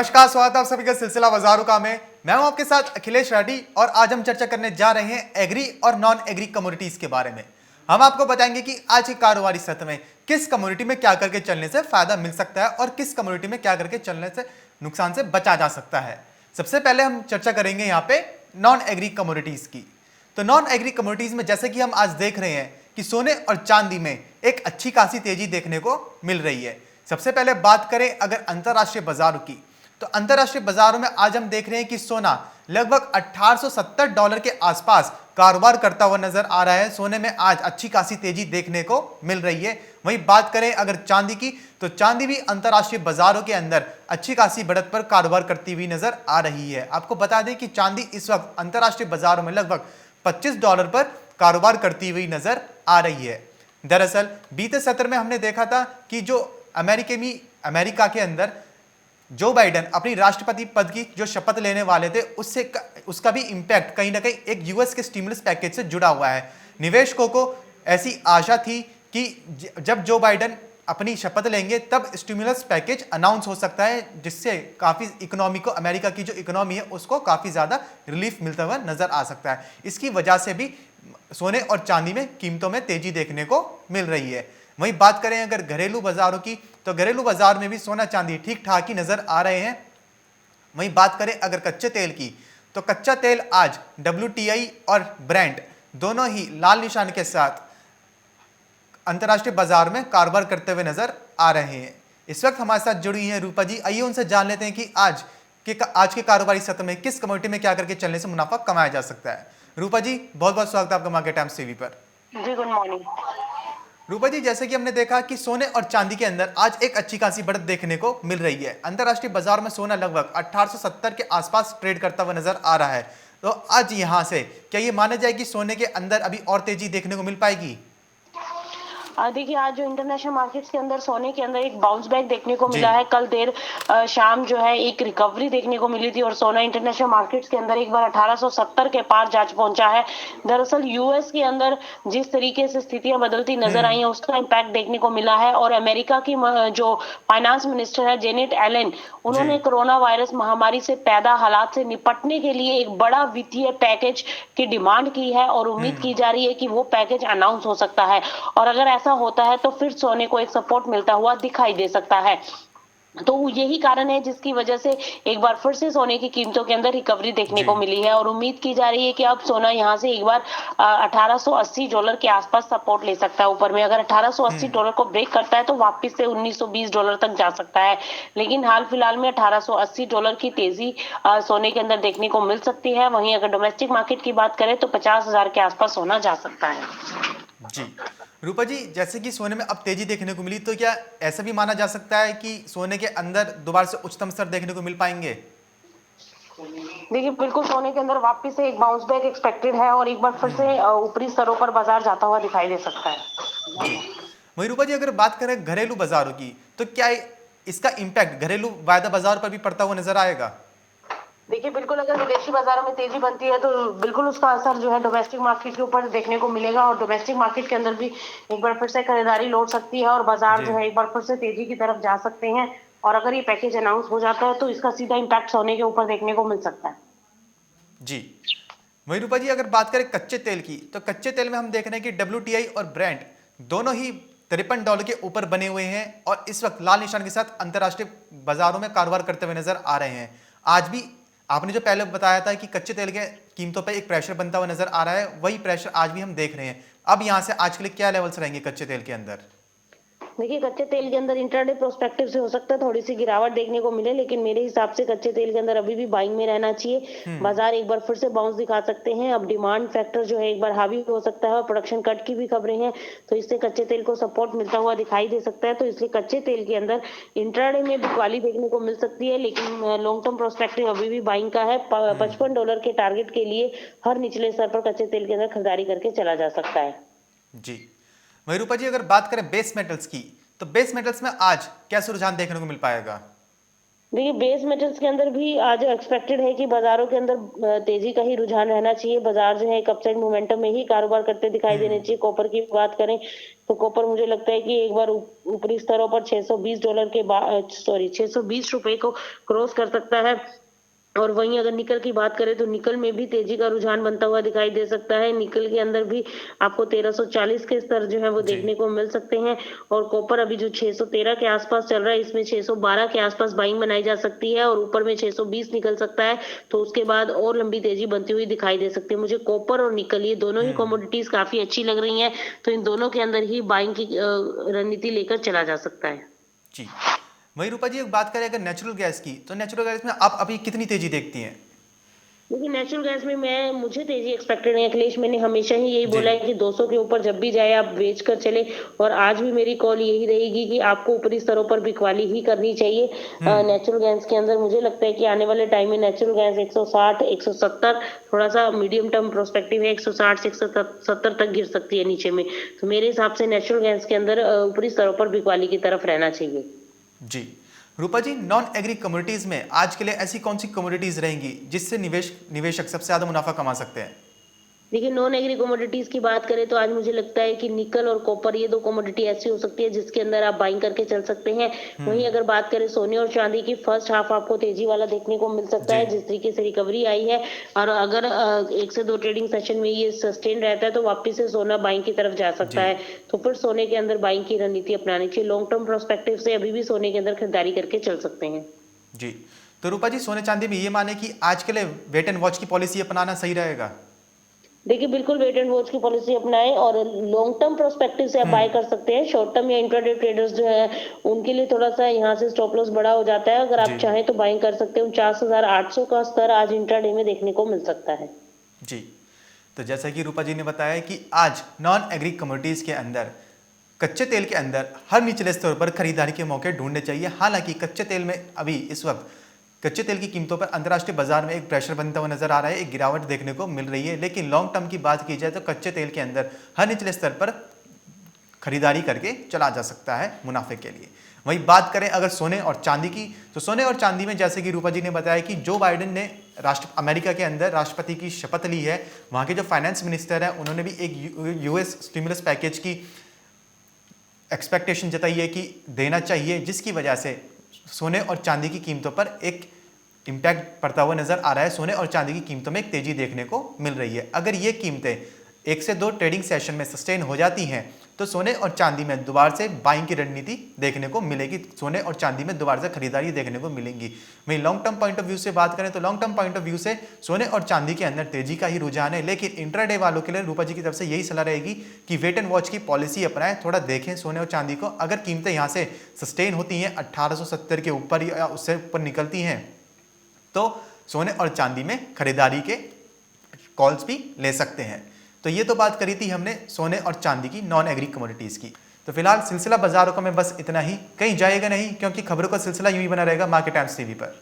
नमस्कार, स्वागत है आप सभी का सिलसिला बाजारों का में। मैं हूं आपके साथ अखिलेश रेड्डी और आज हम चर्चा करने जा रहे हैं एग्री और नॉन एग्री कमोडिटीज के बारे में। हम आपको बताएंगे कि आज की कारोबारी सत्र में किस कमोडिटी में क्या करके चलने से फायदा मिल सकता है और किस कमोडिटी में क्या करके चलने से नुकसान से बचा जा सकता है। सबसे पहले हम चर्चा करेंगे यहाँ पे नॉन एग्री कमोडिटीज की। तो नॉन एग्री कमोडिटीज में जैसे कि हम आज देख रहे हैं कि सोने और चांदी में एक अच्छी खासी तेजी देखने को मिल रही है। सबसे पहले बात करें अगर अंतरराष्ट्रीय बाजारों की, तो अंतरराष्ट्रीय बाजारों में आज हम देख रहे हैं कि सोना लगभग $1870 के आसपास कारोबार करता हुआ नजर आ रहा है। सोने में आज अच्छी खासी तेजी देखने को मिल रही है। वहीं बात करें अगर चांदी की, तो चांदी भी अंतरराष्ट्रीय बाजारों के अंदर अच्छी खासी बढ़त पर कारोबार करती हुई नजर आ रही है। आपको बता दें कि चांदी इस वक्त अंतरराष्ट्रीय बाजारों में लगभग $25 पर कारोबार करती हुई नजर आ रही है। दरअसल बीते सत्र में हमने देखा था कि जो अमेरिका के अंदर जो बाइडेन अपनी राष्ट्रपति पद की जो शपथ लेने वाले थे उसका भी इंपैक्ट कहीं ना कहीं एक यूएस के स्टिमुलस पैकेज से जुड़ा हुआ है। निवेशकों को ऐसी आशा थी कि जब जो बाइडेन अपनी शपथ लेंगे तब स्टिमुलस पैकेज अनाउंस हो सकता है, जिससे काफी इकोनॉमी को, अमेरिका की जो इकोनॉमी है उसको काफी ज्यादा रिलीफ मिलता हुआ नजर आ सकता है। इसकी वजह से भी सोने और चांदी में कीमतों में तेजी देखने को मिल रही है। वहीं बात करें अगर घरेलू बाजारों की, तो घरेलू बाजार में भी सोना चांदी ठीक ठाक ही नजर आ रहे हैं। वहीं बात करें अगर कच्चे तेल की, तो कच्चा तेल आज WTI और ब्रेंट दोनों ही लाल निशान के साथ अंतरराष्ट्रीय बाजार में कारोबार करते हुए नजर आ रहे हैं। इस वक्त हमारे साथ जुड़ी हैं रूपा जी। आइए उनसे जान लेते हैं कि आज के कारोबारी सत्र में किस कमोडिटी में क्या करके चलने से मुनाफा कमाया जा सकता है। रूपा जी, बहुत बहुत स्वागत है आपका मार्केट टाइम्स टीवी पर। जी, गुड मॉर्निंग। रूपा जी, जैसे कि हमने देखा कि सोने और चांदी के अंदर आज एक अच्छी खासी बढ़त देखने को मिल रही है। अंतरराष्ट्रीय बाजार में सोना लगभग 1870 के आसपास ट्रेड करता हुआ नजर आ रहा है। तो आज यहां से क्या ये माना जाए कि सोने के अंदर अभी और तेजी देखने को मिल पाएगी? देखिए, आज जो इंटरनेशनल मार्केट्स के अंदर सोने के अंदर एक बाउंस बैक देखने को जी। मिला है। कल देर शाम जो है एक रिकवरी देखने को मिली थी और सोना इंटरनेशनल मार्केट्स के अंदर एक बार 1870 के पार जा पहुंचा है। दरअसल यूएस के अंदर जिस तरीके से स्थितियां बदलती नजर आई हैं उसका इम्पैक्ट देखने को मिला है और अमेरिका की जो फाइनेंस मिनिस्टर है जेनेट एलन, उन्होंने जी। कोरोना वायरस महामारी से पैदा हालात से निपटने के लिए एक बड़ा वित्तीय पैकेज की डिमांड की है और उम्मीद की जा रही है कि वो पैकेज अनाउंस हो सकता है और अगर ऐसा होता है तो फिर सोने को एक सपोर्ट मिलता हुआ दिखाई दे सकता है। तो यही कारण है जिसकी वजह से एक बार फिर से सोने की कीमतों के अंदर रिकवरी देखने जी। को मिली है और उम्मीद की जा रही है कि अब सोना यहां से एक बार $1880 के आसपास सपोर्ट ले सकता है ऊपर में। अगर $1880 को ब्रेक करता है तो वापस से $1920 तक जा सकता है, लेकिन हाल फिलहाल में $1880 की तेजी सोने के अंदर देखने को मिल सकती है। वहीं अगर डोमेस्टिक मार्केट की बात करें तो 50,000 के आसपास सोना जा सकता है। जी। रूपा जी, जैसे कि सोने में अब तेजी देखने को मिली, तो क्या ऐसा भी माना जा सकता है कि सोने के अंदर दोबारा से उच्चतम स्तर देखने को मिल पाएंगे? देखिए, बिल्कुल सोने के अंदर वापस से एक बाउंस बैक एक्सपेक्टेड है और एक बार फिर से ऊपरी स्तरों पर बाजार जाता हुआ दिखाई दे सकता है। जी। वहीं रूपा जी, अगर बात करें घरेलू बाजारों की, तो क्या इसका इम्पैक्ट घरेलू वायदा बाजार पर भी पड़ता हुआ नजर आएगा? देखिए, बिल्कुल अगर विदेशी बाजारों में तेजी बनती है तो बिल्कुल उसका असर जो है डोमेस्टिक मार्केट के ऊपर देखने को मिलेगा और डोमेस्टिक मार्केट के अंदर भी एक बार फिर से खरीदारी लौट सकती है और बाजार जी। जो है एक बार फिर से तेजी की तरफ जा सकते हैं और अगर ये पैकेज अनाउंस हो जाता है तो इसका सीधा इम्पैक्ट सोने के ऊपर देखने को मिल सकता है। जी। वहीं रूपा जी, अगर बात करें कच्चे तेल की, तो कच्चे तेल में हम देख रहे हैं कि WTI और ब्रेंट दोनों ही $53 के ऊपर बने हुए हैं और इस वक्त लाल निशान के साथ अंतरराष्ट्रीय बाजारों में कारोबार करते हुए नजर आ रहे हैं। आज भी आपने जो पहले बताया था कि कच्चे तेल के कीमतों पर एक प्रेशर बनता हुआ नजर आ रहा है, वही प्रेशर आज भी हम देख रहे हैं। अब यहां से आज के लिए क्या लेवल्स रहेंगे कच्चे तेल के अंदर? देखिए, कच्चे तेल के अंदर इंट्राडे प्रोस्पेक्टिव से हो सकता है थोड़ी सी गिरावट देखने को मिले, लेकिन मेरे हिसाब से कच्चे तेल के अंदर अभी भी बाइंग में रहना चाहिए। बाजार एक बार फिर से बाउंस दिखा सकते हैं। अब डिमांड फैक्टर जो है एक बार हावी हो सकता है और प्रोडक्शन कट की भी खबरें हैं, तो इससे कच्चे तेल को सपोर्ट मिलता हुआ दिखाई दे सकता है। तो इसलिए कच्चे तेल के अंदर इंट्राडे में बिकवाली देखने को मिल सकती है, लेकिन लॉन्ग टर्म प्रोस्पेक्टिव अभी भी बाइंग का है। $55 के टारगेट के लिए हर निचले स्तर पर कच्चे तेल के अंदर खरीदारी करके चला जा सकता है। जी। वहीं रूपा जी, अगर बात करें बेस मेटल्स की, तो बेस मेटल्स में आज क्या रुझान देखने को मिल पाएगा? देखिए बेस मेटल्स के अंदर भी आज एक्सपेक्टेड है कि बाजारों के अंदर तेजी का ही रुझान रहना चाहिए। बाजार जो है एक अपसाइड मोमेंटम में ही कारोबार करते दिखाई देने चाहिए। कॉपर की बात करें तो कॉपर मुझे लगता है कि एक बार ऊपरी स्तरों पर $620 के बाद सॉरी ₹620 को क्रॉस कर सकता है। और वहीं अगर निकल की बात करें तो निकल में भी तेजी का रुझान बनता हुआ दिखाई दे सकता है। निकल के अंदर भी आपको 1340 के स्तर जो है वो जी। देखने को मिल सकते हैं। और कॉपर अभी जो 613 के आसपास चल रहा है, इसमें 612 के आसपास बाइंग बनाई जा सकती है और ऊपर में 620 निकल सकता है। तो उसके बाद और लंबी तेजी बनती हुई दिखाई दे सकती है। मुझे कॉपर और निकल ये दोनों ही कमोडिटीज काफी अच्छी लग रही हैं। तो इन दोनों के अंदर ही बाइंग की रणनीति लेकर चला जा सकता है। जी। वही रूपा जी, एक बात करें अगर नेचुरल गैस की, तो नेचुरल गैस में आप अभी कितनी तेजी देखती हैं? देखिए नेचुरल गैस में मुझे तेजी एक्सपेक्टेड है अखिलेश। मैंने हमेशा ही यही जी। बोला है कि 200 के ऊपर जब भी जाए आप बेच कर चले। और आज भी मेरी कॉल यही रहेगी कि आपको ऊपरी स्तरों पर बिकवाली ही करनी चाहिए। नेचुरल गैस के अंदर मुझे लगता है कि आने वाले टाइम में नेचुरल गैस 160 170 थोड़ा सा मीडियम टर्म प्रोस्पेक्टिव है। 160 से 170 तक गिर सकती है नीचे में। तो मेरे हिसाब से नेचुरल गैस के अंदर ऊपरी स्तरों पर बिकवाली की तरफ रहना चाहिए। जी। रूपा जी, नॉन एग्री कमोडिटीज में आज के लिए ऐसी कौन सी कमोडिटीज रहेंगी जिससे निवेशक सबसे ज्यादा मुनाफा कमा सकते हैं? देखिए नॉन एग्री कमोडिटीज की बात करें तो आज मुझे लगता है कि निकल और कॉपर ये दो कमोडिटी ऐसी हो सकती है जिसके अंदर आप बाइंग करके चल सकते हैं। वहीं अगर बात करें सोने और चांदी की, फर्स्ट हाफ आपको तेजी वाला देखने को मिल सकता जी। है जिस तरीके से रिकवरी आई है। और अगर 1 से 2 ट्रेडिंग सेशन में ये सस्टेन रहता है तो वापस से सोना बाइंग की तरफ जा सकता जी। है। तो फिर सोने के अंदर बाइंग की रणनीति अपनानी चाहिए। लॉन्ग टर्म प्रोस्पेक्टिव से अभी भी सोने के अंदर खरीदारी करके चल सकते हैं। जी। तो रूपा जी, सोने चांदी में ये माने कि आज के लिए वेट एंड वॉच की पॉलिसी अपनाना सही रहेगा? देखिए बिल्कुल वेट एंड वॉच की पॉलिसी अपनाएं और लॉन्ग टर्म प्रोस्पेक्टिव से आप बाय कर सकते हैं। शॉर्ट टर्म या इंट्राडे ट्रेडर्स जो है उनके लिए थोड़ा सा यहाँ से स्टॉप लॉस बड़ा हो जाता है। अगर आप जी। चाहें तो बाइंग कर सकते हैं। 49,800 का स्तर आज इंट्राडे में देखने को मिल सकता है। जी। तो जैसा कि रूपा जी ने बताया कि आज नॉन एग्री कमोडिटीज के अंदर कच्चे तेल के अंदर हर निचले स्तर पर खरीदारी के मौके ढूंढने चाहिए। हालांकि कच्चे तेल में अभी इस वक्त कच्चे तेल की कीमतों पर अंतर्राष्ट्रीय बाजार में एक प्रेशर बनता हुआ नजर आ रहा है, एक गिरावट देखने को मिल रही है। लेकिन लॉन्ग टर्म की बात की जाए तो कच्चे तेल के अंदर हर निचले स्तर पर खरीदारी करके चला जा सकता है मुनाफे के लिए। वही बात करें अगर सोने और चांदी की, तो सोने और चांदी में जैसे कि रूपा जी ने बताया कि जो बाइडेन ने अमेरिका के अंदर राष्ट्रपति की शपथ ली है, वहाँ के जो फाइनेंस मिनिस्टर हैं उन्होंने भी एक यूएस स्टिमुलस पैकेज की एक्सपेक्टेशन जताई है कि देना चाहिए, जिसकी वजह से सोने और चांदी की कीमतों पर एक इम्पैक्ट पड़ता हुआ नजर आ रहा है। सोने और चांदी की कीमतों में एक तेजी देखने को मिल रही है। अगर ये कीमतें 1 से 2 ट्रेडिंग सेशन में सस्टेन हो जाती हैं तो सोने और चांदी में दोबारा से बाइंग की रणनीति देखने को मिलेगी। सोने और चांदी में दोबारा से खरीदारी देखने को मिलेंगी। वहीं long term point of view से बात करें तो long term point of view से सोने और चांदी के अंदर तेजी का ही रुझान है। लेकिन इंट्राडे वालों के लिए रूपा जी की तरफ से यही सलाह रहेगी कि वेट एंड वॉच की पॉलिसी अपनाएं, थोड़ा देखें सोने और चांदी को। अगर कीमतें यहाँ से सस्टेन होती हैं 1870 के ऊपर या उससे ऊपर निकलती हैं तो सोने और चांदी में खरीदारी के कॉल्स भी ले सकते हैं। तो ये तो बात करी थी हमने सोने और चांदी की, नॉन एग्री कमोडिटीज की। तो फिलहाल सिलसिला बाजारों का में बस इतना ही, कहीं जाएगा नहीं क्योंकि खबरों का सिलसिला यूं ही बना रहेगा मार्केट टाइम्स टीवी पर।